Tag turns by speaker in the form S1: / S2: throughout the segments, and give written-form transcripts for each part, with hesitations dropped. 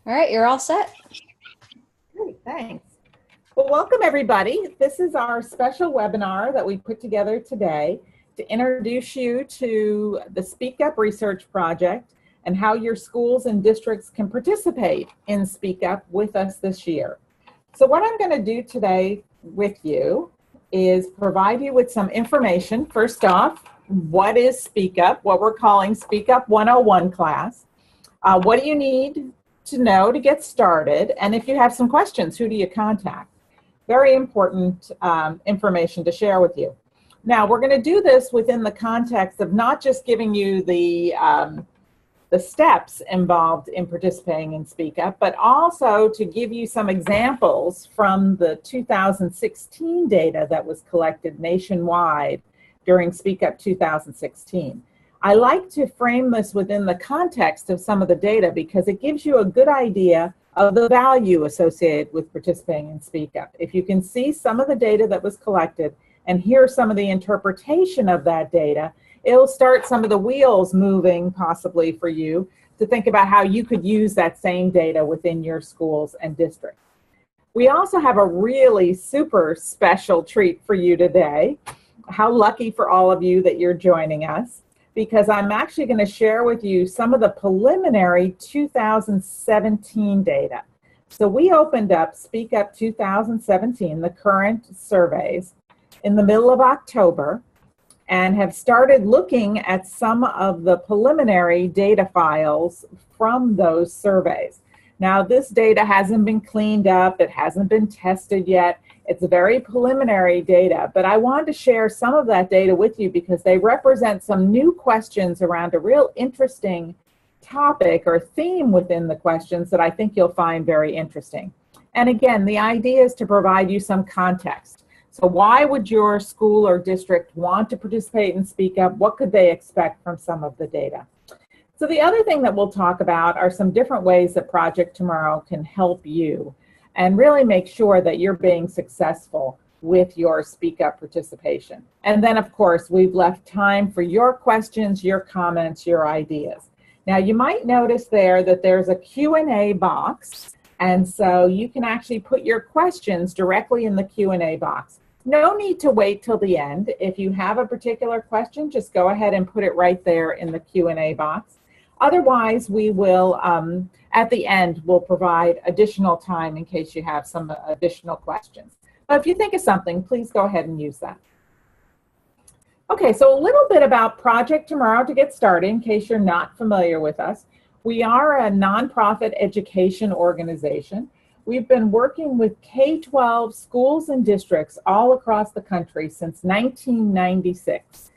S1: All right, you're all set.
S2: Great, thanks. Well, welcome everybody. This is our special webinar that we put together today to introduce you to the Speak Up Research Project and how your schools and districts can participate in Speak Up with us this year. So what I'm going to do today with you is provide you with some information. First off, what is Speak Up? What we're calling Speak Up 101 class. What do you need to know to get started? And if you have some questions, who do you contact? Very important information to share with you. Now, we're going to do this within the context of not just giving you the steps involved in participating in Speak Up, but also to give you some examples from the 2016 data that was collected nationwide during Speak Up 2016. I like to frame this within the context of some of the data because it gives you a good idea of the value associated with participating in Speak Up. If you can see some of the data that was collected and hear some of the interpretation of that data, it'll start some of the wheels moving possibly for you to think about how you could use that same data within your schools and districts. We also have a really super special treat for you today. How lucky for all of you that you're joining us, because I'm actually going to share with you some of the preliminary 2017 data. So we opened up Speak Up 2017, the current surveys, in the middle of October, and have started looking at some of the preliminary data files from those surveys. Now, this data hasn't been cleaned up, it hasn't been tested yet. It's very preliminary data, but I wanted to share some of that data with you because they represent some new questions around a real interesting topic or theme within the questions that I think you'll find very interesting. And again, the idea is to provide you some context. So why would your school or district want to participate and Speak Up? What could they expect from some of the data? So the other thing that we'll talk about are some different ways that Project Tomorrow can help you and really make sure that you're being successful with your Speak Up participation. And then, of course, we've left time for your questions, your comments, your ideas. Now, you might notice there that there's a Q&A box, and so you can actually put your questions directly in the Q&A box. No need to wait till the end. If you have a particular question, just go ahead and put it right there in the Q&A box. Otherwise, we will, at the end, we'll provide additional time in case you have some additional questions. But if you think of something, please go ahead and use that. Okay, so a little bit about Project Tomorrow to get started, in case you're not familiar with us. We are a nonprofit education organization. We've been working with K-12 schools and districts all across the country since 1996.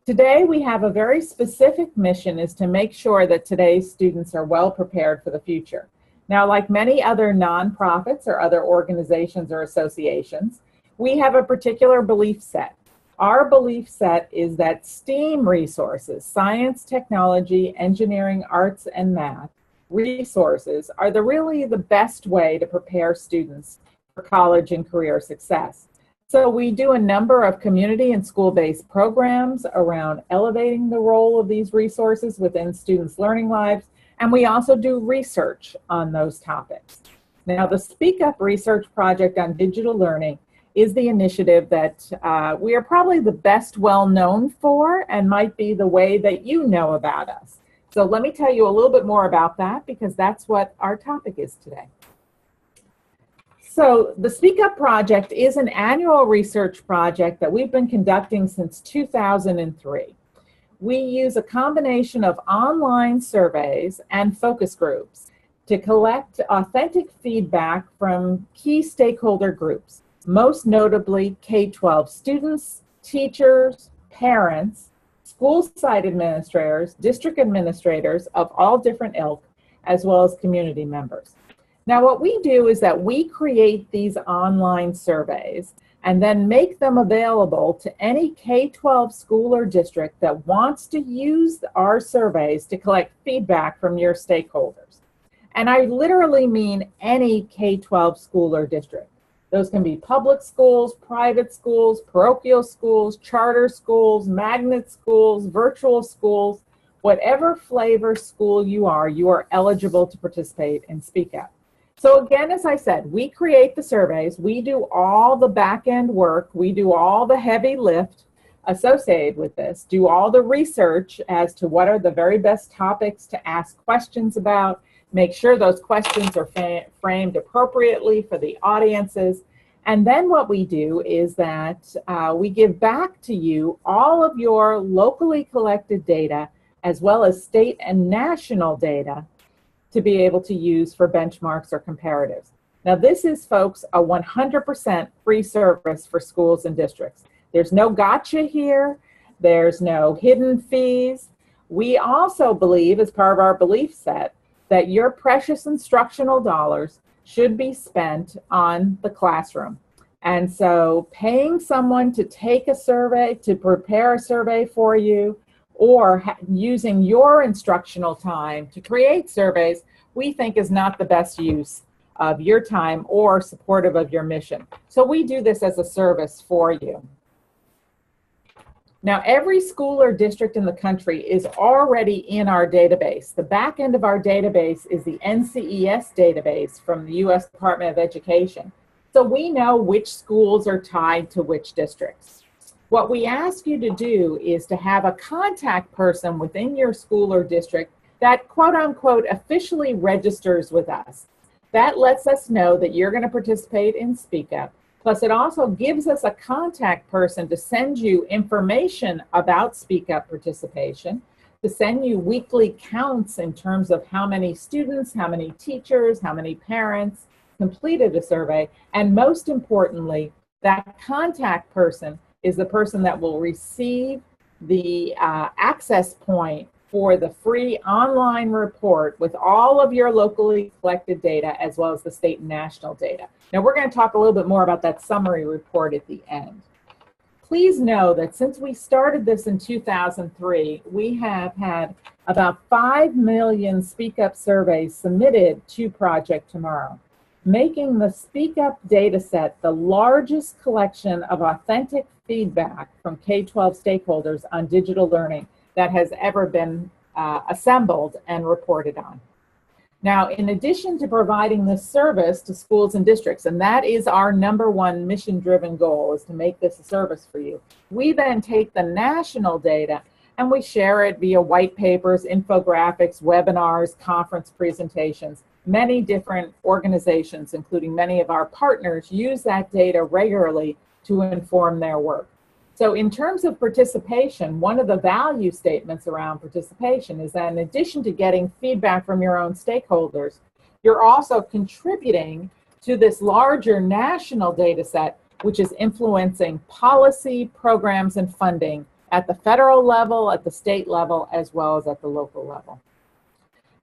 S2: Today, we have a very specific mission, is to make sure that today's students are well prepared for the future. Now, like many other nonprofits or other organizations or associations, we have a particular belief set. Our belief set is that STEAM resources, science, technology, engineering, arts, and math resources are really the best way to prepare students for college and career success. So we do a number of community and school-based programs around elevating the role of these resources within students' learning lives, and we also do research on those topics. Now, the Speak Up Research Project on Digital Learning is the initiative that we are probably the best well known for and might be the way that you know about us. So let me tell you a little bit more about that because that's what our topic is today. So the Speak Up Project is an annual research project that we've been conducting since 2003. We use a combination of online surveys and focus groups to collect authentic feedback from key stakeholder groups, most notably K-12 students, teachers, parents, school site administrators, district administrators of all different ilk, as well as community members. Now, what we do is that we create these online surveys and then make them available to any K-12 school or district that wants to use our surveys to collect feedback from your stakeholders. And I literally mean any K-12 school or district. Those can be public schools, private schools, parochial schools, charter schools, magnet schools, virtual schools, Whatever flavor school you are eligible to participate in Speak Up. So again, as I said, we create the surveys, we do all the back end work, we do all the heavy lift associated with this, do all the research as to what are the very best topics to ask questions about, make sure those questions are framed appropriately for the audiences. And then what we do is that we give back to you all of your locally collected data as well as state and national data to be able to use for benchmarks or comparatives. Now this is, folks, a 100% free service for schools and districts. There's no gotcha here. There's no hidden fees. We also believe, as part of our belief set, that your precious instructional dollars should be spent on the classroom. And so paying someone to take a survey, to prepare a survey for you, or using your instructional time to create surveys, we think is not the best use of your time or supportive of your mission. So we do this as a service for you. Now, every school or district in the country is already in our database. The back end of our database is the NCES database from the U.S. Department of Education. So we know which schools are tied to which districts. What we ask you to do is to have a contact person within your school or district that, quote unquote, officially registers with us. That lets us know that you're going to participate in Speak Up. Plus, it also gives us a contact person to send you information about Speak Up participation, to send you weekly counts in terms of how many students, how many teachers, how many parents completed a survey, and most importantly, that contact person is the person that will receive the access point for the free online report with all of your locally collected data as well as the state and national data. Now we're going to talk a little bit more about that summary report at the end. Please know that since we started this in 2003, we have had about 5 million Speak Up surveys submitted to Project Tomorrow, making the Speak Up data set the largest collection of authentic feedback from K-12 stakeholders on digital learning that has ever been assembled and reported on. Now, in addition to providing this service to schools and districts, and that is our #1 mission-driven goal, is to make this a service for you, we then take the national data and we share it via white papers, infographics, webinars, conference presentations. Many different organizations, including many of our partners, use that data regularly to inform their work. So in terms of participation, one of the value statements around participation is that in addition to getting feedback from your own stakeholders, you're also contributing to this larger national data set, which is influencing policy, programs, and funding at the federal level, at the state level, as well as at the local level.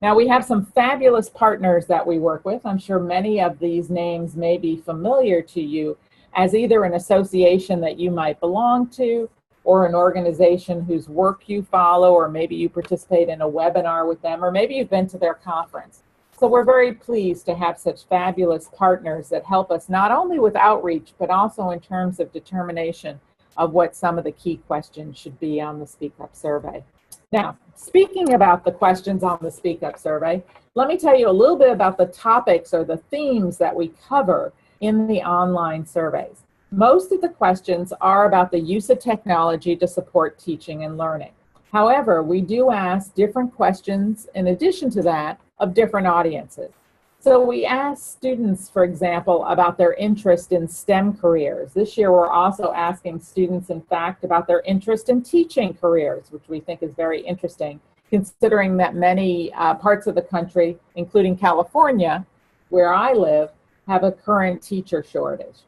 S2: Now, we have some fabulous partners that we work with. I'm sure many of these names may be familiar to you as either an association that you might belong to or an organization whose work you follow, or maybe you participate in a webinar with them, or maybe you've been to their conference. So we're very pleased to have such fabulous partners that help us not only with outreach, but also in terms of determination of what some of the key questions should be on the Speak Up survey. Now, speaking about the questions on the Speak Up survey, let me tell you a little bit about the topics or the themes that we cover in the online surveys. Most of the questions are about the use of technology to support teaching and learning. However, we do ask different questions in addition to that of different audiences. So we ask students, for example, about their interest in STEM careers. This year we're also asking students, in fact, about their interest in teaching careers, which we think is very interesting, considering that many parts of the country, including California, where I live, have a current teacher shortage.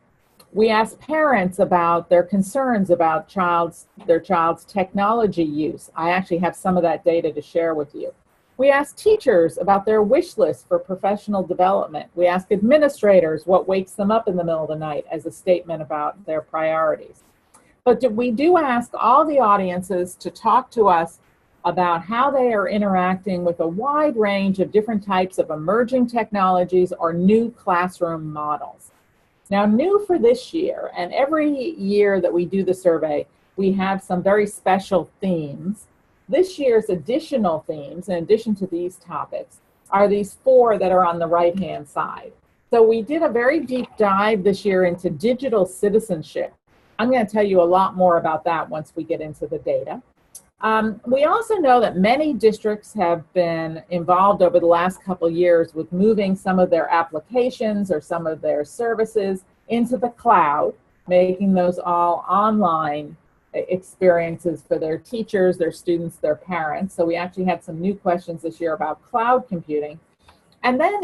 S2: We ask parents about their concerns about their child's technology use. I actually have some of that data to share with you. We ask teachers about their wish list for professional development. We ask administrators what wakes them up in the middle of the night as a statement about their priorities. But we do ask all the audiences to talk to us about how they are interacting with a wide range of different types of emerging technologies or new classroom models. Now, new for this year, and every year that we do the survey, we have some very special themes. This year's additional themes, in addition to these topics, are these 4 that are on the right-hand side. So we did a very deep dive this year into digital citizenship. I'm going to tell you a lot more about that once we get into the data. We also know that many districts have been involved over the last couple years with moving some of their applications or some of their services into the cloud, making those all online experiences for their teachers, their students, their parents. So we actually had some new questions this year about cloud computing. And then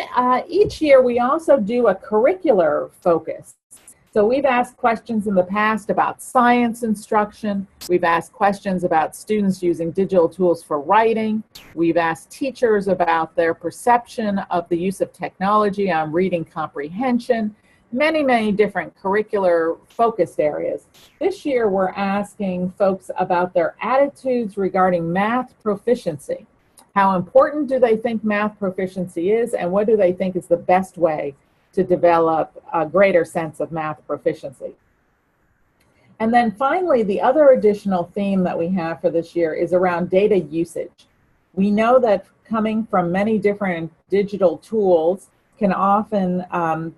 S2: each year we also do a curricular focus. So we've asked questions in the past about science instruction. We've asked questions about students using digital tools for writing. We've asked teachers about their perception of the use of technology on reading comprehension. Many different curricular focused areas. This year we're asking folks about their attitudes regarding math proficiency. How important do they think math proficiency is, and what do they think is the best way to develop a greater sense of math proficiency? And then finally, the other additional theme that we have for this year is around data usage. We know that coming from many different digital tools can often,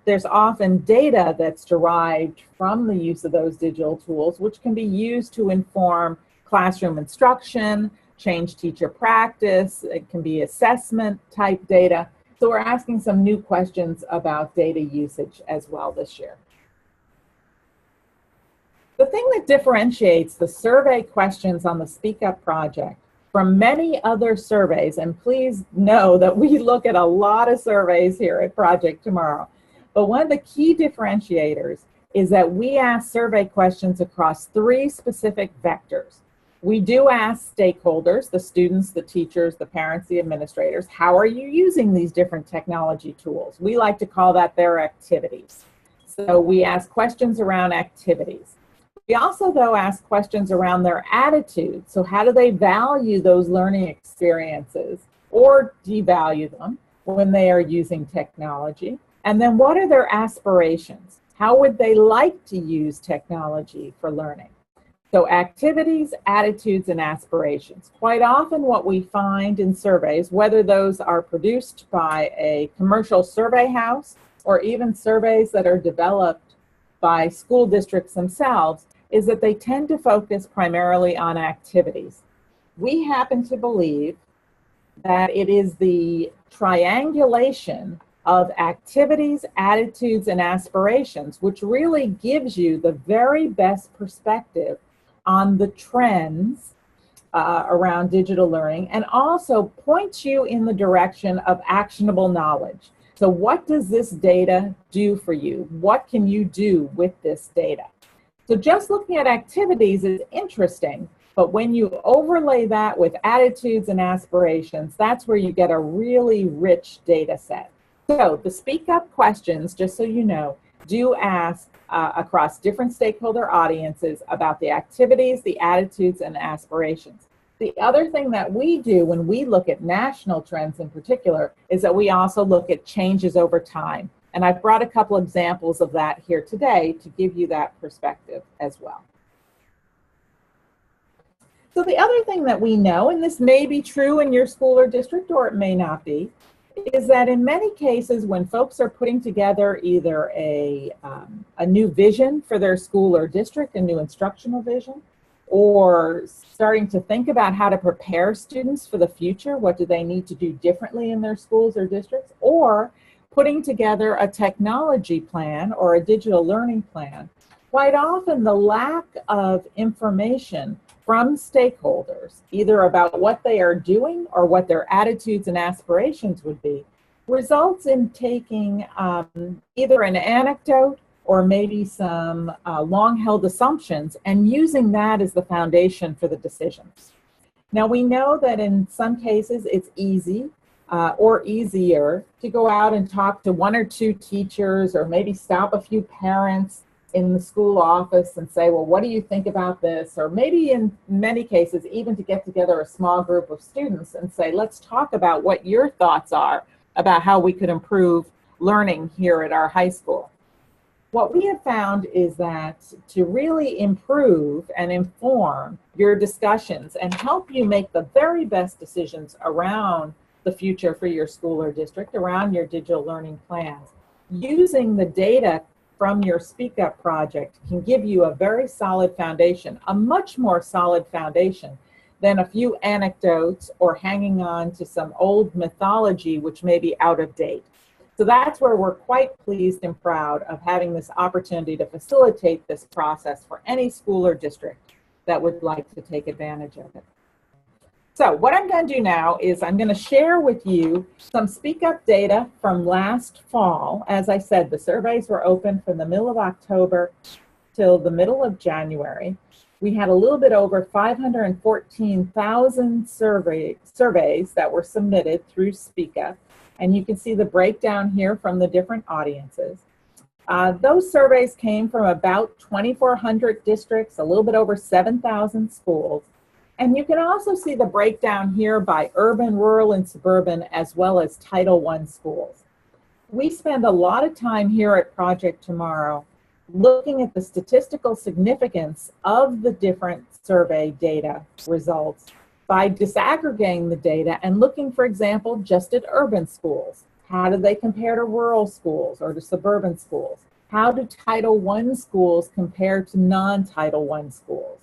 S2: there's often data that's derived from the use of those digital tools, which can be used to inform classroom instruction, change teacher practice. It can be assessment type data. So we're asking some new questions about data usage as well this year. The thing that differentiates the survey questions on the Speak Up project from many other surveys, and please know that we look at a lot of surveys here at Project Tomorrow, but one of the key differentiators is that we ask survey questions across 3 specific vectors. We do ask stakeholders, the students, the teachers, the parents, the administrators, how are you using these different technology tools? We like to call that their activities. So we ask questions around activities. We also, though, ask questions around their attitudes. So how do they value those learning experiences or devalue them when they are using technology? And then what are their aspirations? How would they like to use technology for learning? So activities, attitudes, and aspirations. Quite often what we find in surveys, whether those are produced by a commercial survey house or even surveys that are developed by school districts themselves, is that they tend to focus primarily on activities. We happen to believe that it is the triangulation of activities, attitudes, and aspirations which really gives you the very best perspective on the trends around digital learning, and also points you in the direction of actionable knowledge. So what does this data do for you? What can you do with this data? So just looking at activities is interesting, but when you overlay that with attitudes and aspirations, that's where you get a really rich data set. So the Speak Up questions, just so you know, do ask across different stakeholder audiences about the activities, the attitudes, and aspirations. The other thing that we do when we look at national trends in particular is that we also look at changes over time. And I've brought a couple examples of that here today to give you that perspective as well. So the other thing that we know, and this may be true in your school or district or it may not be, is that in many cases when folks are putting together either a new vision for their school or district, a new instructional vision, or starting to think about how to prepare students for the future, what do they need to do differently in their schools or districts, or putting together a technology plan or a digital learning plan, quite often the lack of information from stakeholders, either about what they are doing or what their attitudes and aspirations would be, results in taking either an anecdote or maybe some long-held assumptions and using that as the foundation for the decisions. Now we know that in some cases it's easy or easier to go out and talk to 1 or 2 teachers or maybe stop a few parents in the school office and say, well, what do you think about this? Or maybe in many cases, even to get together a small group of students and say, let's talk about what your thoughts are about how we could improve learning here at our high school. what we have found is that to really improve and inform your discussions and help you make the very best decisions around the future for your school or district, around your digital learning plans, using the data from your Speak Up project can give you a very solid foundation, a much more solid foundation than a few anecdotes or hanging on to some old mythology which may be out of date. So that's where we're quite pleased and proud of having this opportunity to facilitate this process for any school or district that would like to take advantage of it. So what I'm going to do now is I'm going to share with you some Speak Up data from last fall. As I said, the surveys were open from the middle of October till the middle of January. We had a little bit over 514,000 surveys that were submitted through Speak Up. And you can see the breakdown here from the different audiences. Those surveys came from about 2,400 districts, a little bit over 7,000 schools. And you can also see the breakdown here by urban, rural, and suburban, as well as Title I schools. We spend a lot of time here at Project Tomorrow looking at the statistical significance of the different survey data results by disaggregating the data and looking, for example, just at urban schools. How do they compare to rural schools or to suburban schools? How do Title I schools compare to non-Title I schools?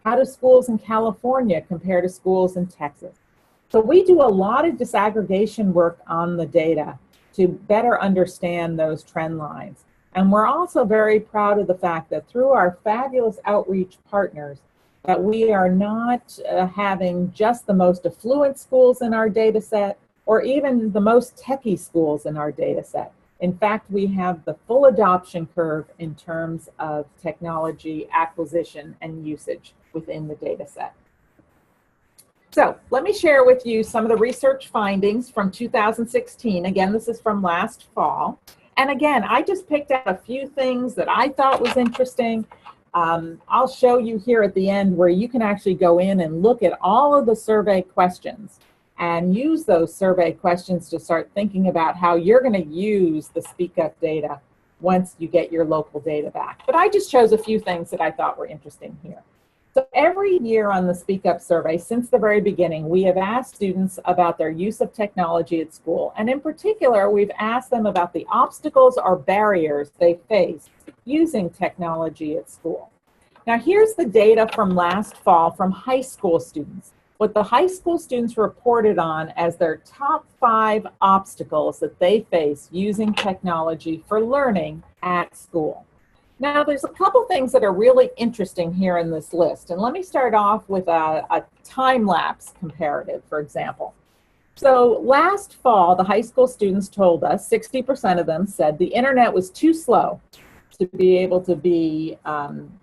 S2: How do schools in California compare to schools in Texas? So we do a lot of disaggregation work on the data to better understand those trend lines. And we're also very proud of the fact that through our fabulous outreach partners, that we are not having just the most affluent schools in our data set or even the most techie schools in our data set. In fact, we have the full adoption curve in terms of technology acquisition and usage within the data set. So let me share with you some of the research findings from 2016. Again, this is from last fall. And again, I just picked out a few things that I thought was interesting. I'll show you here at the end where you can actually go in and look at all of the survey questions and use those survey questions to start thinking about how you're going to use the Speak Up data once you get your local data back. But I just chose a few things that I thought were interesting here. So every year on the Speak Up survey, since the very beginning, we have asked students about their use of technology at school. And in particular, we've asked them about the obstacles or barriers they face using technology at school. Now here's the data from last fall from high school students. What the high school students reported on as their top 5 obstacles that they face using technology for learning at school. Now, there's a couple things that are really interesting here in this list. And let me start off with a time-lapse comparative, for example. So last fall, the high school students told us, 60% of them said the internet was too slow to be able to be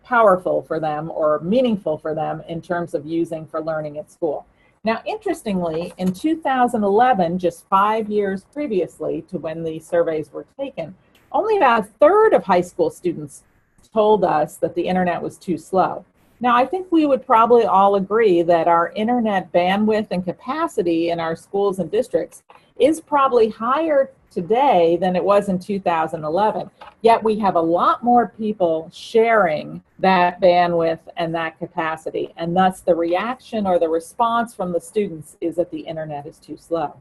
S2: powerful for them or meaningful for them in terms of using for learning at school. Now, interestingly, in 2011, just 5 years previously to when these surveys were taken, only about a third of high school students told us that the internet was too slow. Now, I think we would probably all agree that our internet bandwidth and capacity in our schools and districts is probably higher today than it was in 2011. Yet we have a lot more people sharing that bandwidth and that capacity, and thus the reaction or the response from the students is that the internet is too slow.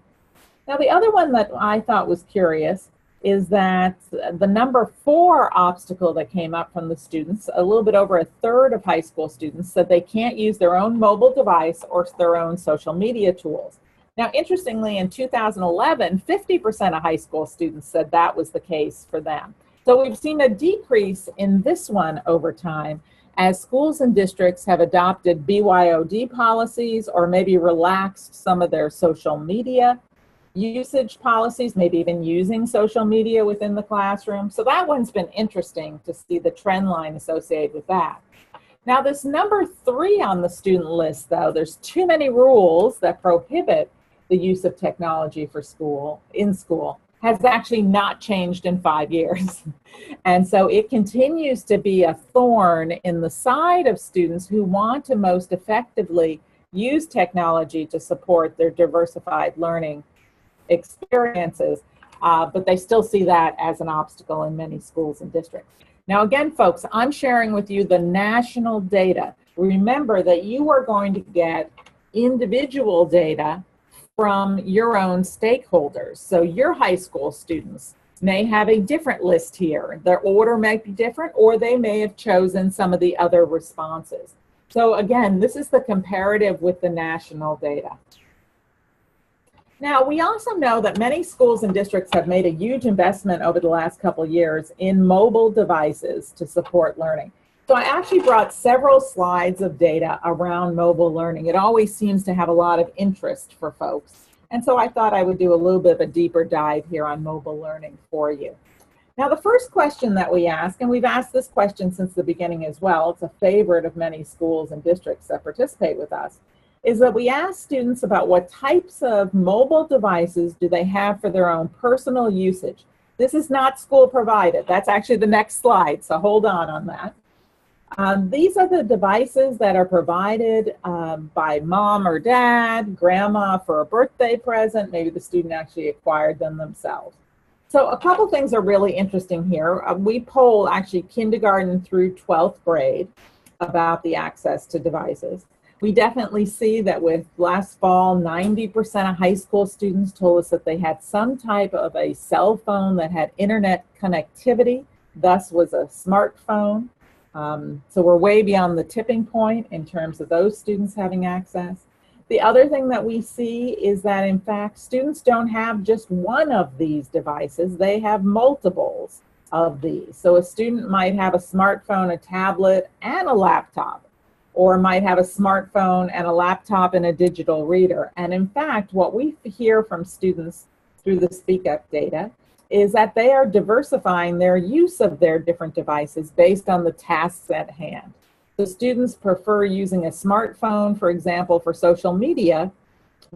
S2: Now, the other one that I thought was curious is that the number 4 obstacle that came up from the students, a little bit over a third of high school students said they can't use their own mobile device or their own social media tools. Now, interestingly, in 2011, 50% of high school students said that was the case for them. So we've seen a decrease in this one over time as schools and districts have adopted BYOD policies or maybe relaxed some of their social media usage policies, maybe even using social media within the classroom. So that one's been interesting to see the trend line associated with that. Now this number 3 on the student list, though, there's too many rules that prohibit the use of technology for school, in school, has actually not changed in 5 years. And so it continues to be a thorn in the side of students who want to most effectively use technology to support their diversified learning experiences, but they still see that as an obstacle in many schools and districts. Now again, folks, I'm sharing with you the national data. Remember that you are going to get individual data from your own stakeholders. So your high school students may have a different list here. Their order might be different, or they may have chosen some of the other responses. So again, this is the comparative with the national data. Now, we also know that many schools and districts have made a huge investment over the last couple of years in mobile devices to support learning. So I actually brought several slides of data around mobile learning. It always seems to have a lot of interest for folks. And so I thought I would do a little bit of a deeper dive here on mobile learning for you. Now, the first question that we ask, and we've asked this question since the beginning as well, it's a favorite of many schools and districts that participate with us, is that we ask students about what types of mobile devices do they have for their own personal usage. This is not school provided. That's actually the next slide, so hold on that. These are the devices that are provided by mom or dad, grandma for a birthday present. Maybe the student actually acquired them themselves. So a couple things are really interesting here. We poll actually kindergarten through 12th grade about the access to devices. We definitely see that with last fall, 90% of high school students told us that they had some type of a cell phone that had internet connectivity, thus was a smartphone. So we're way beyond the tipping point in terms of those students having access. The other thing that we see is that, in fact, students don't have just one of these devices. They have multiples of these. So a student might have a smartphone, a tablet, and a laptop, or might have a smartphone and a laptop and a digital reader. And in fact, what we hear from students through the Speak Up data is that they are diversifying their use of their different devices based on the tasks at hand. The students prefer using a smartphone, for example, for social media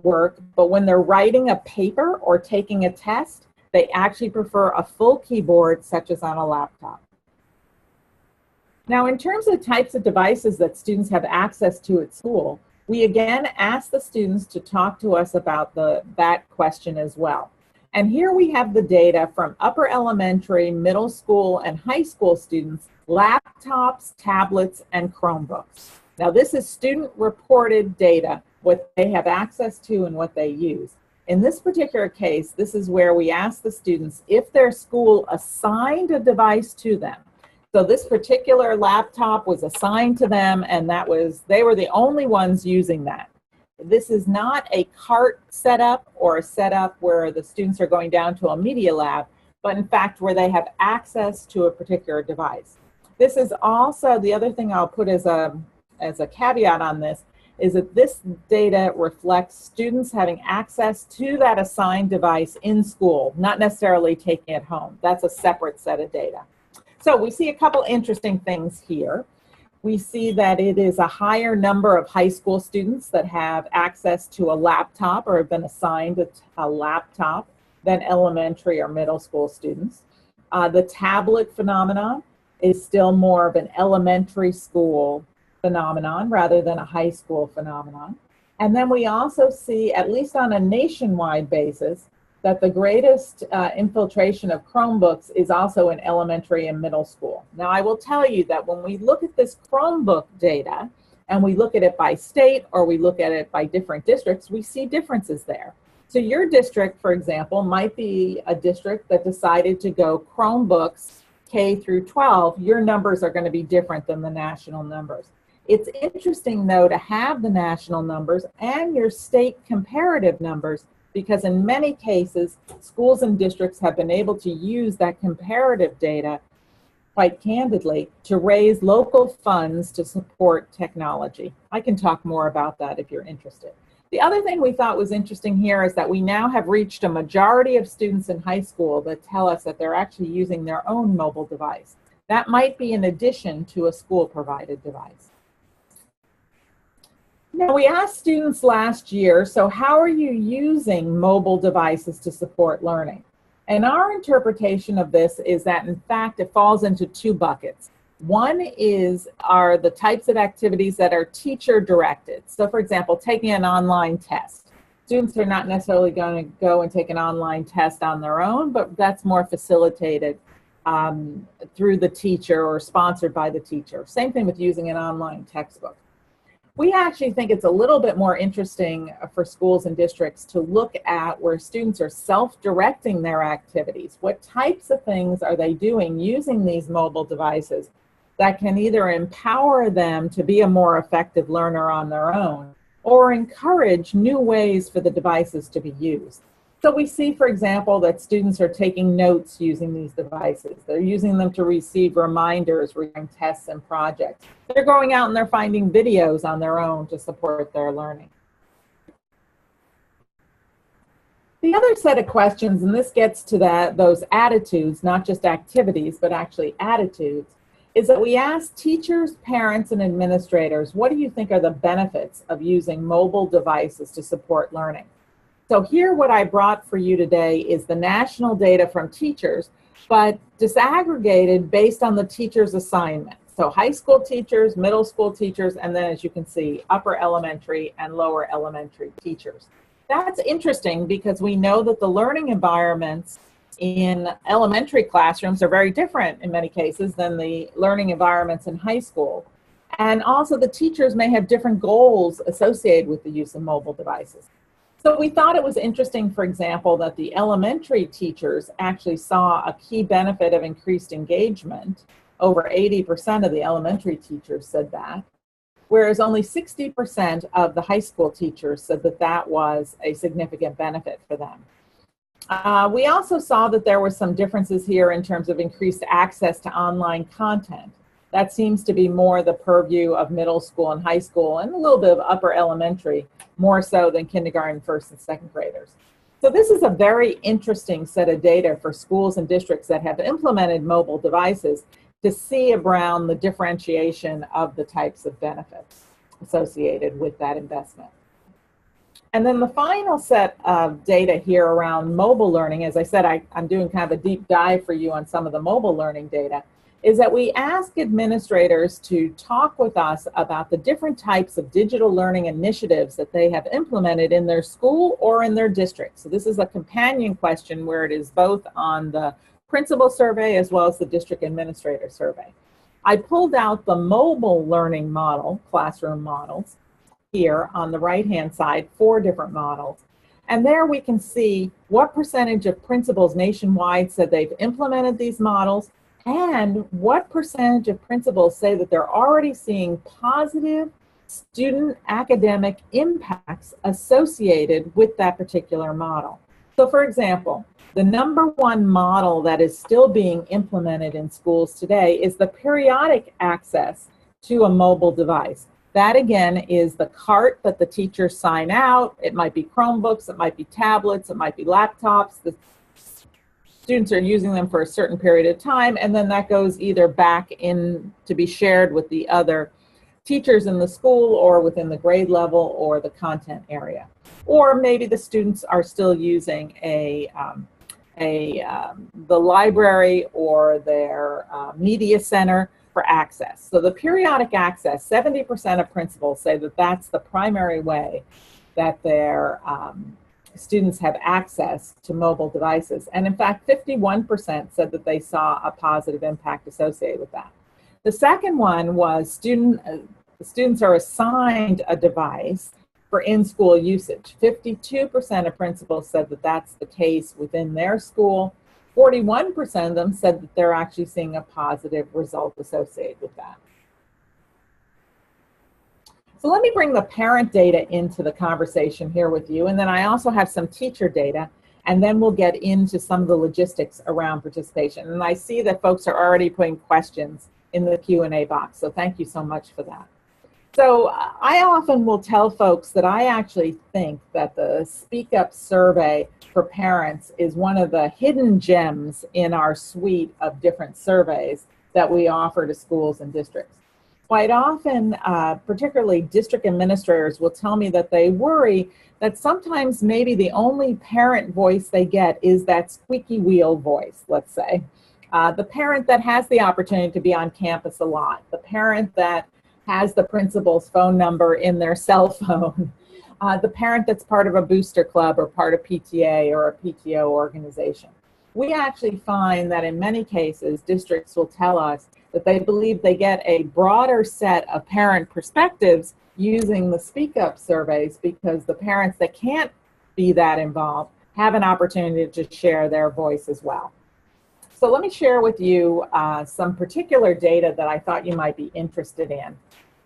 S2: work, but when they're writing a paper or taking a test, they actually prefer a full keyboard, such as on a laptop. Now, in terms of types of devices that students have access to at school, we again ask the students to talk to us about that question as well. And here we have the data from upper elementary, middle school, and high school students, laptops, tablets, and Chromebooks. Now, this is student-reported data, what they have access to and what they use. In this particular case, this is where we ask the students if their school assigned a device to them. So this particular laptop was assigned to them, and they were the only ones using that. This is not a cart setup or a setup where the students are going down to a media lab, but in fact where they have access to a particular device. This is also, the other thing I'll put as a caveat on this, is that this data reflects students having access to that assigned device in school, not necessarily taking it home. That's a separate set of data. So we see a couple interesting things here. We see that it is a higher number of high school students that have access to a laptop or have been assigned a laptop than elementary or middle school students. The tablet phenomenon is still more of an elementary school phenomenon rather than a high school phenomenon. And then we also see, at least on a nationwide basis, that the greatest infiltration of Chromebooks is also in elementary and middle school. Now, I will tell you that when we look at this Chromebook data, and we look at it by state or we look at it by different districts, we see differences there. So your district, for example, might be a district that decided to go Chromebooks K through 12. Your numbers are going to be different than the national numbers. It's interesting, though, to have the national numbers and your state comparative numbers, because in many cases, schools and districts have been able to use that comparative data, quite candidly, to raise local funds to support technology. I can talk more about that if you're interested. The other thing we thought was interesting here is that we now have reached a majority of students in high school that tell us that they're actually using their own mobile device. That might be in addition to a school-provided device. Now, we asked students last year, so how are you using mobile devices to support learning? And our interpretation of this is that, in fact, it falls into two buckets. One are the types of activities that are teacher-directed. So, for example, taking an online test. Students are not necessarily going to go and take an online test on their own, but that's more facilitated through the teacher or sponsored by the teacher. Same thing with using an online textbook. We actually think it's a little bit more interesting for schools and districts to look at where students are self-directing their activities. What types of things are they doing using these mobile devices that can either empower them to be a more effective learner on their own or encourage new ways for the devices to be used. So we see, for example, that students are taking notes using these devices. They're using them to receive reminders regarding tests and projects. They're going out and they're finding videos on their own to support their learning. The other set of questions, and this gets to those attitudes, not just activities, but actually attitudes, is that we ask teachers, parents, and administrators, what do you think are the benefits of using mobile devices to support learning? So here what I brought for you today is the national data from teachers, but disaggregated based on the teacher's assignment. So high school teachers, middle school teachers, and then as you can see, upper elementary and lower elementary teachers. That's interesting because we know that the learning environments in elementary classrooms are very different in many cases than the learning environments in high school. And also the teachers may have different goals associated with the use of mobile devices. So we thought it was interesting, for example, that the elementary teachers actually saw a key benefit of increased engagement. Over 80% of the elementary teachers said that, whereas only 60% of the high school teachers said that that was a significant benefit for them. We also saw that there were some differences here in terms of increased access to online content. That seems to be more the purview of middle school and high school and a little bit of upper elementary, more so than kindergarten, first and second graders. So this is a very interesting set of data for schools and districts that have implemented mobile devices to see around the differentiation of the types of benefits associated with that investment. And then the final set of data here around mobile learning, as I said, I'm doing kind of a deep dive for you on some of the mobile learning data, is that we ask administrators to talk with us about the different types of digital learning initiatives that they have implemented in their school or in their district. So this is a companion question where it is both on the principal survey as well as the district administrator survey. I pulled out the mobile learning model, classroom models, here on the right-hand side, 4 different models. And there we can see what percentage of principals nationwide said they've implemented these models, and what percentage of principals say that they're already seeing positive student academic impacts associated with that particular model. So for example, the #1 model that is still being implemented in schools today is the periodic access to a mobile device. That again is the cart that the teachers sign out. It might be Chromebooks, it might be tablets, it might be laptops. The students are using them for a certain period of time, and then that goes either back in to be shared with the other teachers in the school or within the grade level or the content area. Or maybe the students are still using the library or their media center for access. So the periodic access, 70% of principals say that that's the primary way that their students have access to mobile devices. And in fact, 51% said that they saw a positive impact associated with that. The second one was students are assigned a device for in-school usage. 52% of principals said that that's the case within their school. 41% of them said that they're actually seeing a positive result associated with that. So let me bring the parent data into the conversation here with you, and then I also have some teacher data, and then we'll get into some of the logistics around participation. And I see that folks are already putting questions in the Q&A box, so thank you so much for that. So I often will tell folks that I actually think that the Speak Up survey for parents is one of the hidden gems in our suite of different surveys that we offer to schools and districts. Quite often, particularly district administrators will tell me that they worry that sometimes maybe the only parent voice they get is that squeaky wheel voice, let's say. The parent that has the opportunity to be on campus a lot, the parent that has the principal's phone number in their cell phone, the parent that's part of a booster club or part of PTA or a PTO organization. we actually find that in many cases, districts will tell us that they believe they get a broader set of parent perspectives using the Speak Up surveys, because the parents that can't be that involved have an opportunity to share their voice as well. So let me share with you some particular data that I thought you might be interested in.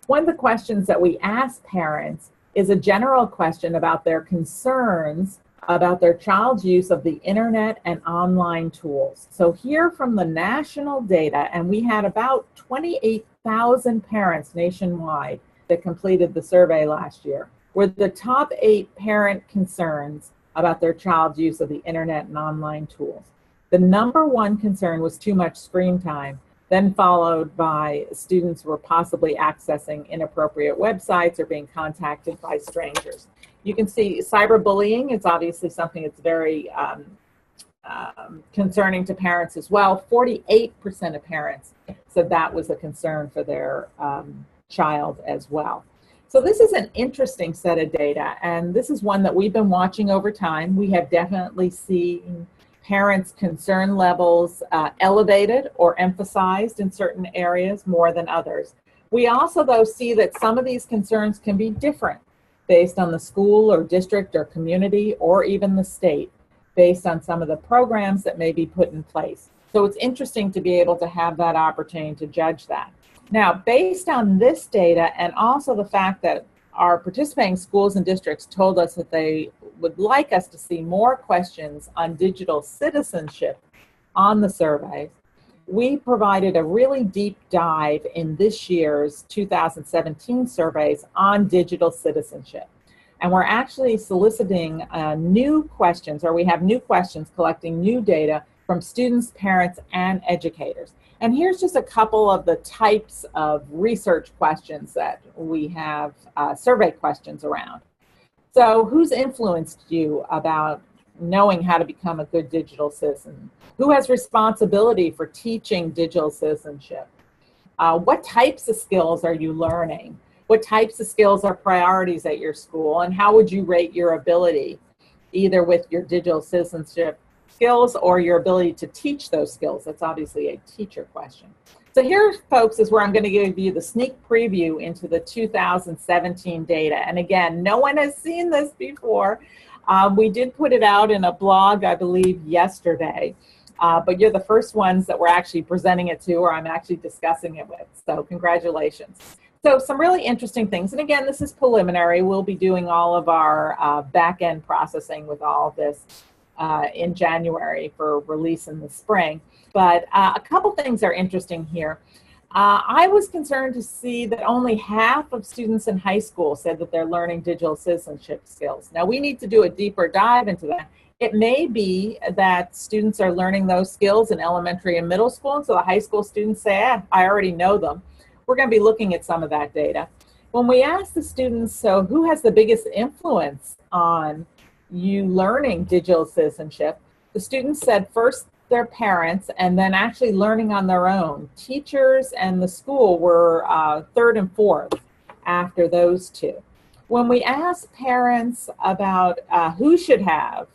S2: One of the questions that we ask parents is a general question about their concerns about their child's use of the internet and online tools. So here from the national data, and we had about 28,000 parents nationwide that completed the survey last year, were the top 8 parent concerns about their child's use of the internet and online tools. The number 1 concern was too much screen time, then followed by students who were possibly accessing inappropriate websites or being contacted by strangers. You can see cyberbullying is obviously something that's very concerning to parents as well. 48% of parents said that was a concern for their child as well. So this is an interesting set of data, and this is one that we've been watching over time. We have definitely seen parents' concern levels elevated or emphasized in certain areas more than others. We also, though, see that some of these concerns can be different based on the school or district or community or even the state, based on some of the programs that may be put in place. So it's interesting to be able to have that opportunity to judge that. Now, based on this data and also the fact that our participating schools and districts told us that they would like us to see more questions on digital citizenship on the survey, we provided a really deep dive in this year's 2017 surveys on digital citizenship. And we're actually soliciting new questions, or we have new questions collecting new data from students, parents, and educators. And here's just a couple of the types of research questions that we have survey questions around. So who's influenced you about knowing how to become a good digital citizen? Who has responsibility for teaching digital citizenship? What types of skills are you learning? What types of skills are priorities at your school? And how would you rate your ability, either with your digital citizenship skills or your ability to teach those skills? That's obviously a teacher question. So here, folks, is where I'm going to give you the sneak preview into the 2017 data. And again, no one has seen this before. We did put it out in a blog, I believe, yesterday. But you're the first ones that we're actually presenting it to, or I'm actually discussing it with. So congratulations. So some really interesting things. And again, this is preliminary. We'll be doing all of our back-end processing with all of this in January for release in the spring. But a couple things are interesting here. I was concerned to see that only half of students in high school said that they're learning digital citizenship skills. Now, we need to do a deeper dive into that. It may be that students are learning those skills in elementary and middle school, and so the high school students say, I already know them. We're going to be looking at some of that data. When we ask the students, so who has the biggest influence on you learning digital citizenship, the students said first their parents, and then actually learning on their own. Teachers and the school were third and fourth after those two. When we asked parents about who should have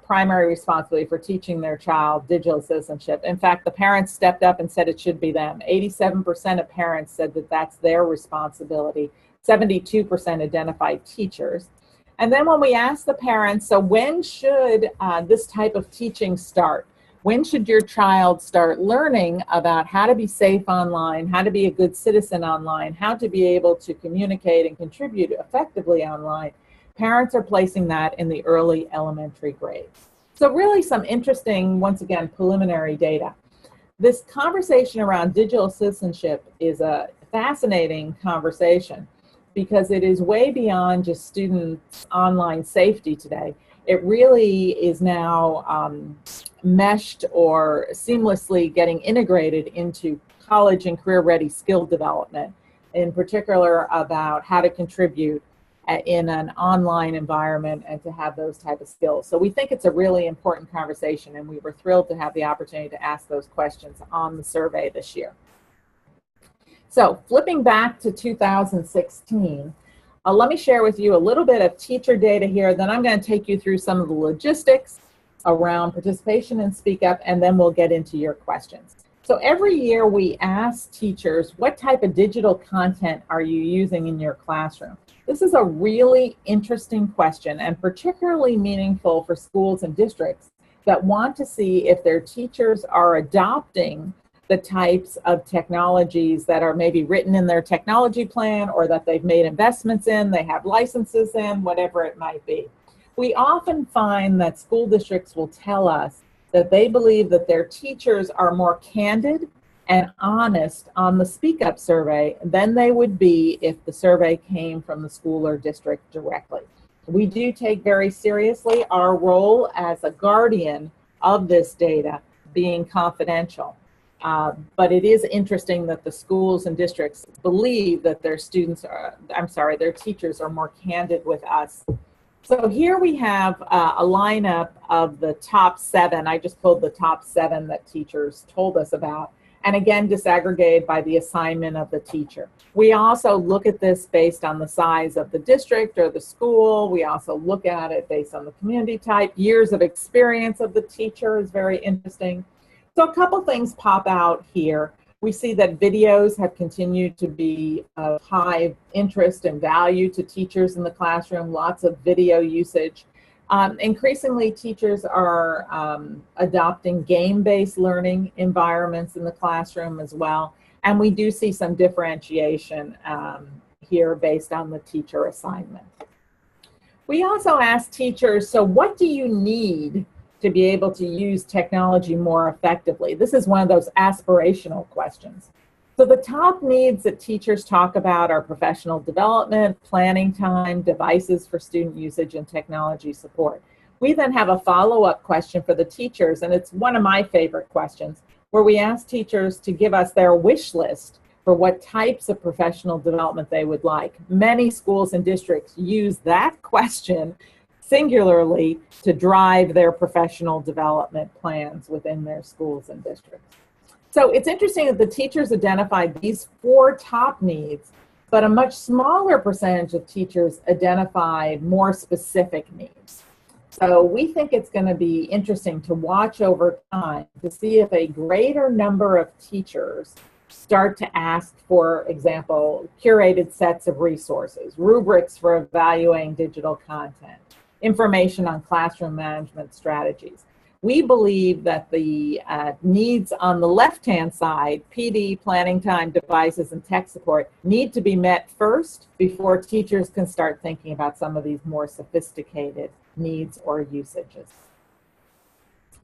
S2: primary responsibility for teaching their child digital citizenship, in fact, the parents stepped up and said it should be them. 87% of parents said that that's their responsibility. 72% identified teachers. And then when we asked the parents, so when should this type of teaching start? When should your child start learning about how to be safe online, how to be a good citizen online, how to be able to communicate and contribute effectively online? Parents are placing that in the early elementary grades. So really some interesting, once again, preliminary data. This conversation around digital citizenship is a fascinating conversation because it is way beyond just students' online safety today. It really is now meshed or seamlessly getting integrated into college and career-ready skill development, in particular about how to contribute in an online environment and to have those type of skills. So we think it's a really important conversation, and we were thrilled to have the opportunity to ask those questions on the survey this year. So flipping back to 2016, let me share with you a little bit of teacher data here. Then I'm going to take you through some of the logistics around participation in Speak Up, and then we'll get into your questions. So every year we ask teachers, what type of digital content are you using in your classroom? This is a really interesting question and particularly meaningful for schools and districts that want to see if their teachers are adopting the types of technologies that are maybe written in their technology plan or that they've made investments in, they have licenses in, whatever it might be. We often find that school districts will tell us that they believe that their teachers are more candid and honest on the Speak Up survey than they would be if the survey came from the school or district directly. We do take very seriously our role as a guardian of this data being confidential. But it is interesting that the schools and districts believe that their their teachers are more candid with us. So here we have a lineup of the top 7. I just pulled the top 7 that teachers told us about. And again, disaggregated by the assignment of the teacher. We also look at this based on the size of the district or the school. We also look at it based on the community type. Years of experience of the teacher is very interesting. So a couple things pop out here. We see that videos have continued to be of high interest and value to teachers in the classroom, lots of video usage. Increasingly, teachers are adopting game-based learning environments in the classroom as well. And we do see some differentiation here based on the teacher assignment. We also ask teachers, so what do you need to be able to use technology more effectively? This is one of those aspirational questions. So the top needs that teachers talk about are professional development, planning time, devices for student usage, and technology support. We then have a follow-up question for the teachers, and it's one of my favorite questions, where we ask teachers to give us their wish list for what types of professional development they would like. Many schools and districts use that question singularly to drive their professional development plans within their schools and districts. So it's interesting that the teachers identified these 4 top needs, but a much smaller percentage of teachers identified more specific needs. So we think it's going to be interesting to watch over time to see if a greater number of teachers start to ask, for example, curated sets of resources, rubrics for evaluating digital content, information on classroom management strategies. We believe that the needs on the left-hand side, PD, planning time, devices, and tech support, need to be met first before teachers can start thinking about some of these more sophisticated needs or usages.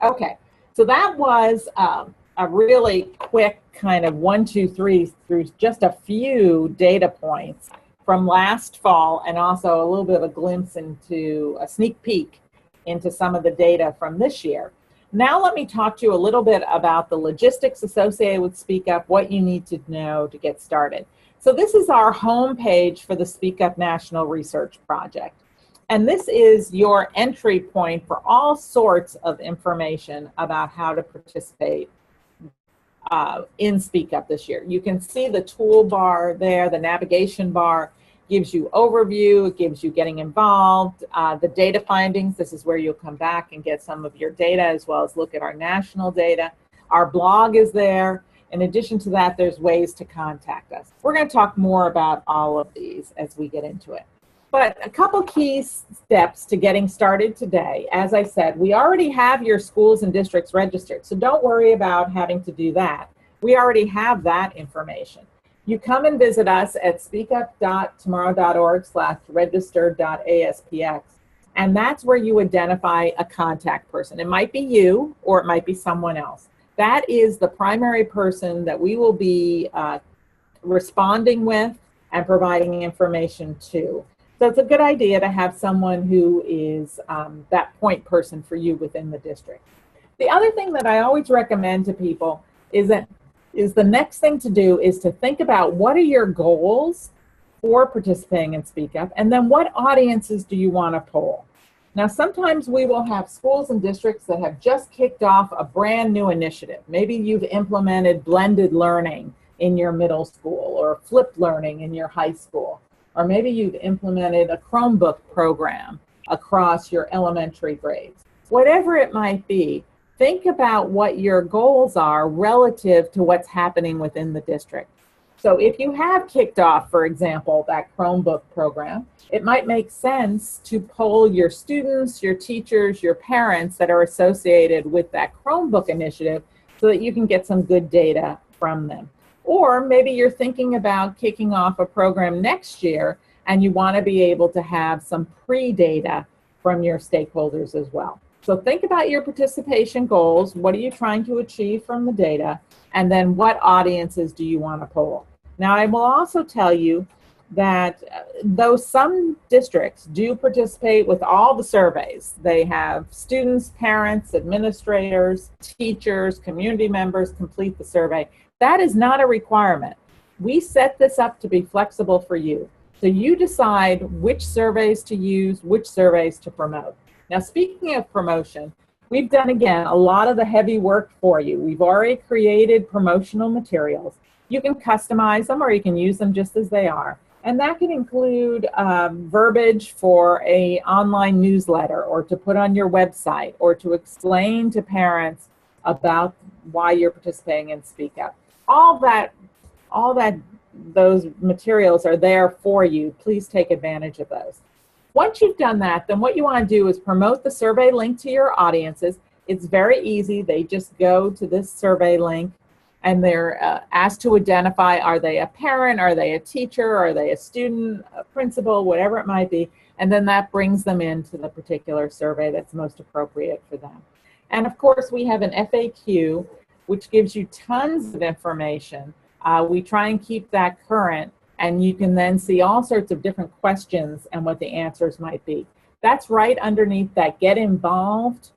S2: Okay, so that was a really quick kind of 1, 2, 3 through just a few data points from last fall, and also a little bit of a glimpse into a sneak peek into some of the data from this year. Now let me talk to you a little bit about the logistics associated with Speak Up, what you need to know to get started. So this is our homepage for the Speak Up National Research Project. And this is your entry point for all sorts of information about how to participate in Speak Up this year. You can see the toolbar there, the navigation bar gives you overview, it gives you getting involved, the data findings. This is where you'll come back and get some of your data as well as look at our national data. Our blog is there. In addition to that, there's ways to contact us. We're going to talk more about all of these as we get into it. But a couple key steps to getting started today. As I said, we already have your schools and districts registered, so don't worry about having to do that. We already have that information. You come and visit us at speakup.tomorrow.org/register.aspx, and that's where you identify a contact person. It might be you, or it might be someone else. That is the primary person that we will be responding with and providing information to. So it's a good idea to have someone who is that point person for you within the district. The other thing that I always recommend to people is the next thing to do is to think about what are your goals for participating in Speak Up, and then what audiences do you want to poll. Now, sometimes we will have schools and districts that have just kicked off a brand new initiative. Maybe you've implemented blended learning in your middle school or flipped learning in your high school. Or maybe you've implemented a Chromebook program across your elementary grades. whatever it might be, think about what your goals are relative to what's happening within the district. So if you have kicked off, for example, that Chromebook program, it might make sense to poll your students, your teachers, your parents that are associated with that Chromebook initiative so that you can get some good data from them. Or maybe you're thinking about kicking off a program next year and you want to be able to have some pre-data from your stakeholders as well. So think about your participation goals. What are you trying to achieve from the data? And then what audiences do you want to poll? Now, I will also tell you that though some districts do participate with all the surveys, they have students, parents, administrators, teachers, community members complete the survey. That is not a requirement. We set this up to be flexible for you. So you decide which surveys to use, which surveys to promote. Now, speaking of promotion, we've done, again, a lot of the heavy work for you. We've already created promotional materials. You can customize them or you can use them just as they are. And that can include verbiage for an online newsletter or to put on your website or to explain to parents about why you're participating in Speak Up. Those materials are there for you. Please take advantage of those. Once you've done that, then what you want to do is promote the survey link to your audiences. It's very easy. They just go to this survey link and they're asked to identify, are they a parent, are they a teacher, are they a student, a principal, whatever it might be, and then that brings them into the particular survey that's most appropriate for them. And of course, we have an FAQ, which gives you tons of information. We try and keep that current, and you can then see all sorts of different questions and what the answers might be. That's right underneath that Get Involved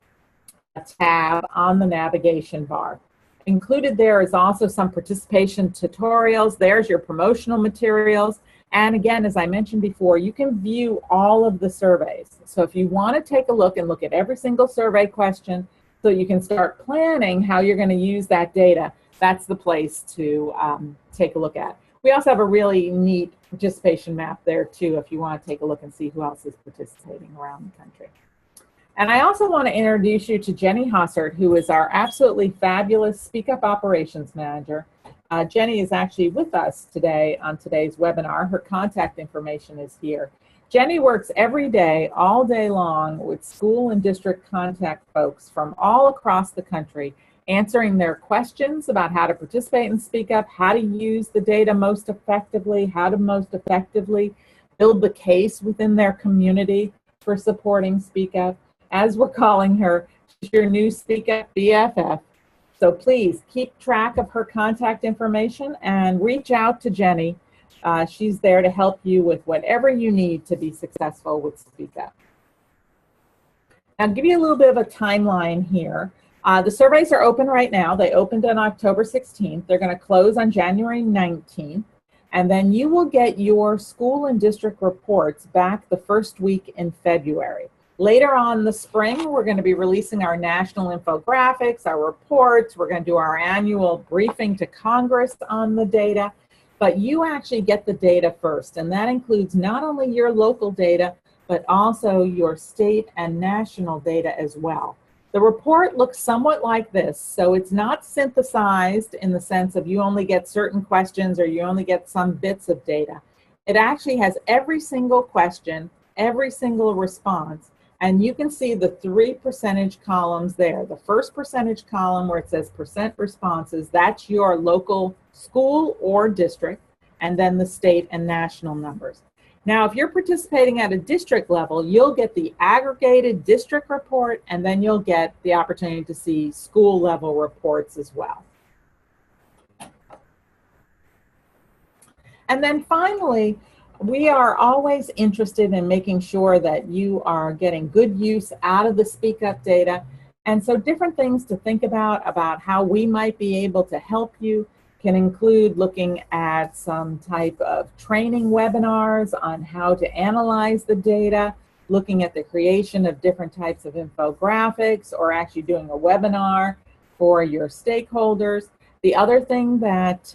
S2: tab on the navigation bar. Included there is also some participation tutorials. There's your promotional materials. And again, as I mentioned before, you can view all of the surveys. So if you want to take a look and look at every single survey question so you can start planning how you're going to use that data, that's the place to take a look at. We also have a really neat participation map there too if you want to take a look and see who else is participating around the country. And I also want to introduce you to Jenny Hossert, who is our absolutely fabulous Speak Up Operations Manager. Jenny is actually with us today on today's webinar. Her contact information is here. Jenny works every day, all day long, with school and district contact folks from all across the country, answering their questions about how to participate in Speak Up, how to use the data most effectively, how to most effectively build the case within their community for supporting Speak Up. As we're calling her, she's your new Speak Up BFF. So please keep track of her contact information and reach out to Jenny. She's there to help you with whatever you need to be successful with Speak Up. I'll give you a little bit of a timeline here. The surveys are open right now. They opened on October 16th. They're going to close on January 19th. And then you will get your school and district reports back the first week in February. Later on in the spring, we're going to be releasing our national infographics, our reports. We're going to do our annual briefing to Congress on the data. But you actually get the data first, and that includes not only your local data, but also your state and national data as well. The report looks somewhat like this, so it's not synthesized in the sense of you only get certain questions or you only get some bits of data. It actually has every single question, every single response, and you can see the 3 percentage columns there. The first percentage column where it says percent responses, that's your local school or district, and then the state and national numbers. Now, if you're participating at a district level, you'll get the aggregated district report, and then you'll get the opportunity to see school level reports as well. And then finally, we are always interested in making sure that you are getting good use out of the Speak Up data. And so different things to think about how we might be able to help you can include looking at some type of training webinars on how to analyze the data, looking at the creation of different types of infographics, or actually doing a webinar for your stakeholders. The other thing that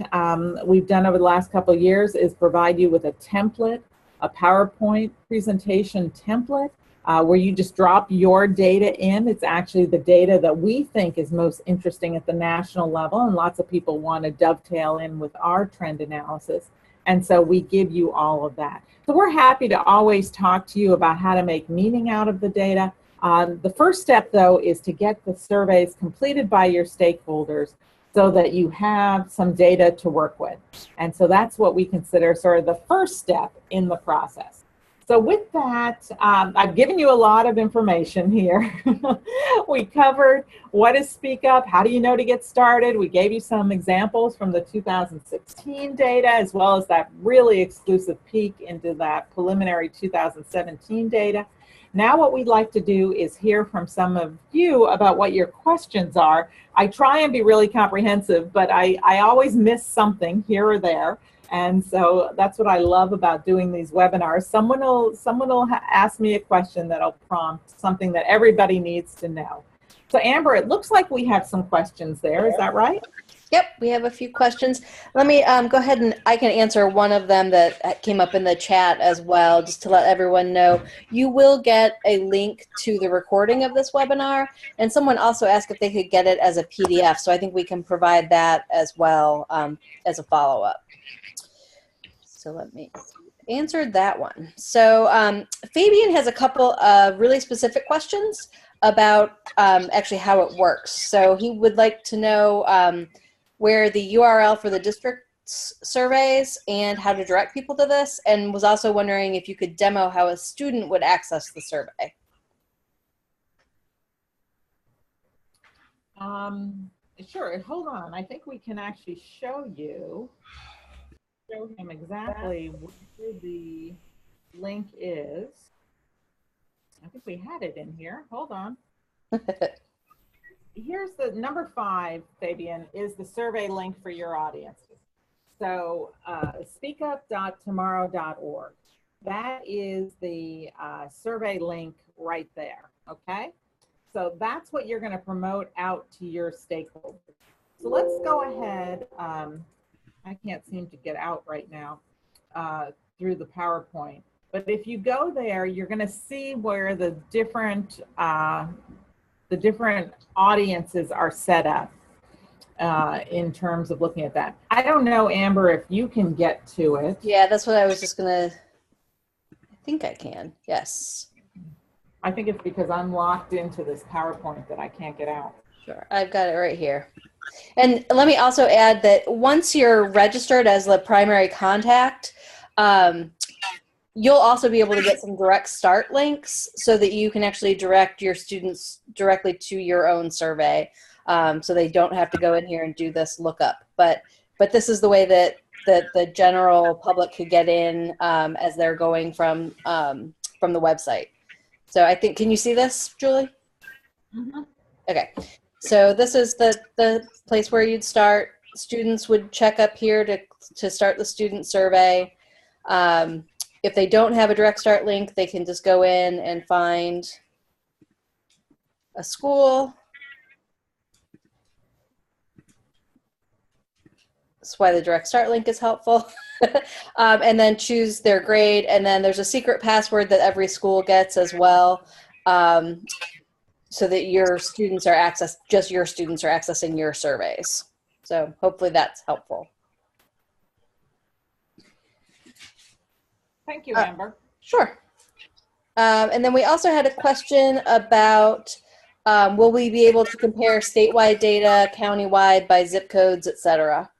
S2: we've done over the last couple of years is provide you with a template, a PowerPoint presentation template where you just drop your data in. It's actually the data that we think is most interesting at the national level, and lots of people want to dovetail in with our trend analysis. And so we give you all of that. So we're happy to always talk to you about how to make meaning out of the data. The first step, though, is to get the surveys completed by your stakeholders so that you have some data to work with. And so that's what we consider sort of the first step in the process. So with that, I've given you a lot of information here. We covered what is Speak Up, how do you know to get started. We gave you some examples from the 2016 data, as well as that really exclusive peek into that preliminary 2017 data. Now what we'd like to do is hear from some of you about what your questions are. I try and be really comprehensive, but I always miss something here or there. And so that's what I love about doing these webinars. Someone will ask me a question that'll prompt something that everybody needs to know. So Amber, it looks like we have some questions there. Is that right?
S1: Yep, we have a few questions. Let me go ahead and I can answer one of them that came up in the chat as well, just to let everyone know. You will get a link to the recording of this webinar, and someone also asked if they could get it as a PDF, so I think we can provide that as well as a follow-up. So let me answer that one. So Fabian has a couple of really specific questions about actually how it works. So he would like to know where the URL for the district surveys and how to direct people to this, and was also wondering if you could demo how a student would access the survey.
S2: Sure, hold on. I think we can actually show him exactly where the link is. I think we had it in here. Hold on. Here's the number 5, Fabian, is the survey link for your audiences. So speakup.tomorrow.org. That is the survey link right there, okay? So that's what you're going to promote out to your stakeholders. So let's go ahead. I can't seem to get out right now through the PowerPoint. But if you go there, you're going to see where the different audiences are set up in terms of looking at that. I don't know, Amber, if you can get to it.
S1: Yeah, that's what I was just going to, I think I can, yes.
S2: I think it's because I'm locked into this PowerPoint that I can't get out.
S1: Sure, I've got it right here. And let me also add that once you're registered as the primary contact, you'll also be able to get some direct start links so that you can actually direct your students directly to your own survey, so they don't have to go in here and do this lookup. But this is the way that the general public could get in as they're going from the website. So I think, can you see this, Julie?
S2: Mm-hmm.
S1: Okay. So this is the place where you'd start. Students would check up here to start the student survey. If they don't have a direct start link, they can just go in and find a school. That's why the direct start link is helpful. And then choose their grade. And then there's a secret password that every school gets as well. So that your students are just your students are accessing your surveys. So hopefully that's helpful.
S2: Thank you, Amber.
S1: Sure. And then we also had a question about will we be able to compare statewide data, countywide, by zip codes, etc.?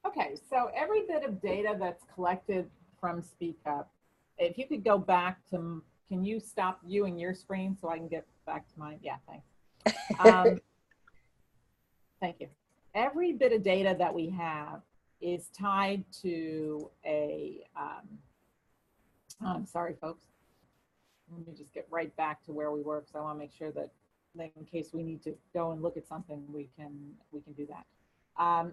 S2: Okay, so every bit of data that's collected from Speak Up, if you could go back to, can you stop viewing your screen so I can get back to mine? Yeah, thanks. Thank you. Every bit of data that we have is tied to a, I'm sorry, folks. Let me just get right back to where we were because I want to make sure that in case we need to go and look at something, we can do that.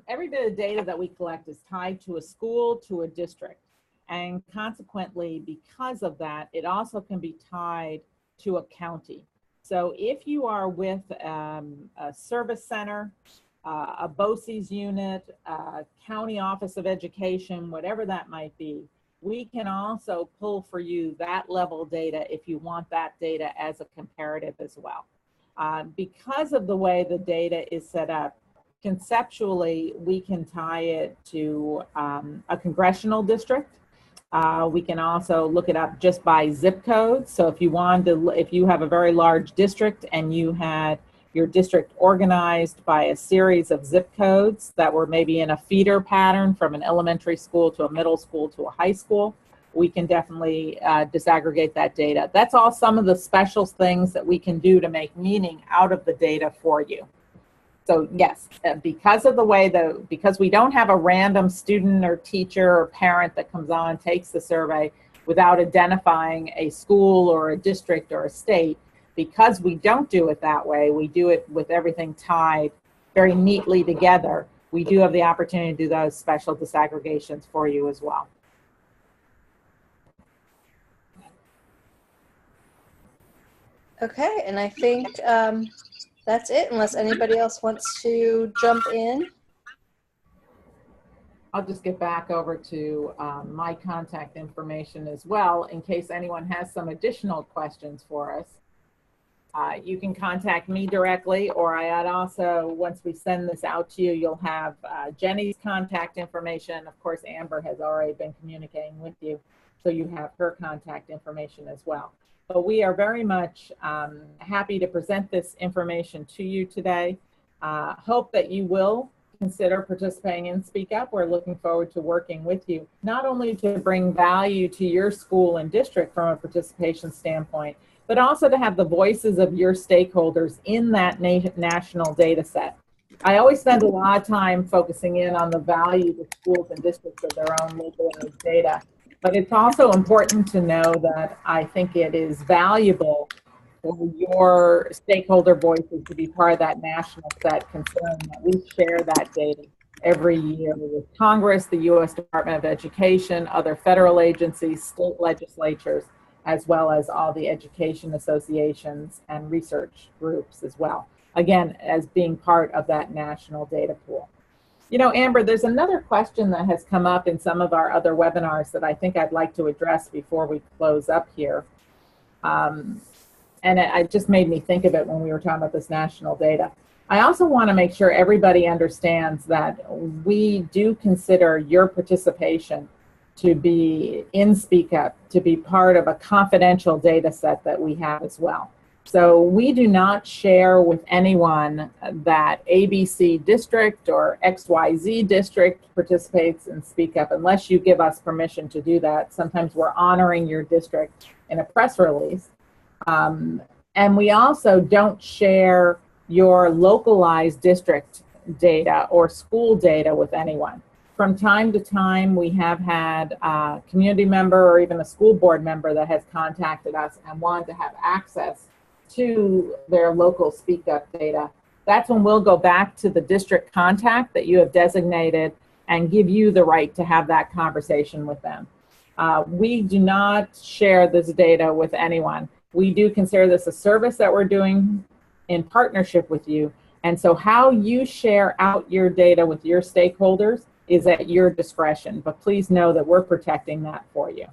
S2: Every bit of data that we collect is tied to a school, to a district. And consequently, because of that, it also can be tied to a county. So if you are with a service center, a BOCES unit, a county office of education, whatever that might be, we can also pull for you that level data if you want that data as a comparative as well. Because of the way the data is set up, conceptually, we can tie it to a congressional district. We can also look it up just by zip code. So if you want to, if you have a very large district and you had your district organized by a series of zip codes that were maybe in a feeder pattern from an elementary school to a middle school to a high school, we can definitely disaggregate that data. That's all some of the special things that we can do to make meaning out of the data for you. So yes, because of the way because we don't have a random student or teacher or parent that comes on and takes the survey without identifying a school or a district or a state, because we don't do it that way, we do it with everything tied very neatly together. We do have the opportunity to do those special disaggregations for you as well.
S1: Okay, and I think that's it, unless anybody else wants to jump in.
S2: I'll just get back over to my contact information as well in case anyone has some additional questions for us. You can contact me directly, or I'd also, once we send this out to you, you'll have Jenny's contact information. Of course, Amber has already been communicating with you, so you have her contact information as well. But we are very much happy to present this information to you today. Hope that you will consider participating in Speak Up. We're looking forward to working with you, not only to bring value to your school and district from a participation standpoint, but also to have the voices of your stakeholders in that national data set. I always spend a lot of time focusing in on the value to schools and districts of their own localized data. But it's also important to know that I think it is valuable for your stakeholder voices to be part of that national set, considering that we share that data every year with Congress, the U.S. Department of Education, other federal agencies, state legislatures, as well as all the education associations and research groups as well. Again, as being part of that national data pool. You know, Amber, there's another question that has come up in some of our other webinars that I think I'd like to address before we close up here. And it just made me think of it when we were talking about this national data. I also want to make sure everybody understands that we do consider your participation to be in Speak Up, to be part of a confidential data set that we have as well. So we do not share with anyone that ABC district or XYZ district participates in Speak Up unless you give us permission to do that. Sometimes we're honoring your district in a press release. And we also don't share your localized district data or school data with anyone. From time to time, we have had a community member or even a school board member that has contacted us and wanted to have access to their local Speak Up data. That's when we'll go back to the district contact that you have designated and give you the right to have that conversation with them. We do not share this data with anyone. We do consider this a service that we're doing in partnership with you. And so how you share out your data with your stakeholders is at your discretion, but please know that we're protecting that for you.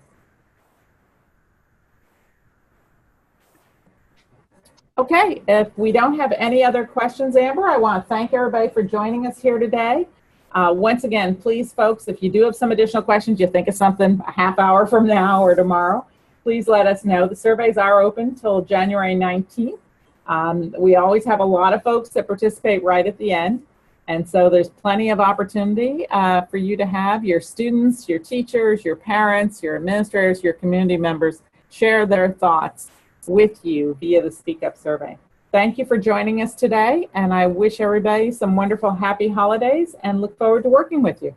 S2: Okay, if we don't have any other questions, Amber, I want to thank everybody for joining us here today. Once again, please, folks, if you do have some additional questions, you think of something a half hour from now or tomorrow, please let us know. The surveys are open till January 19th. We always have a lot of folks that participate right at the end. And so there's plenty of opportunity for you to have your students, your teachers, your parents, your administrators, your community members share their thoughts with you via the Speak Up survey. Thank you for joining us today, and I wish everybody some wonderful, happy holidays and look forward to working with you.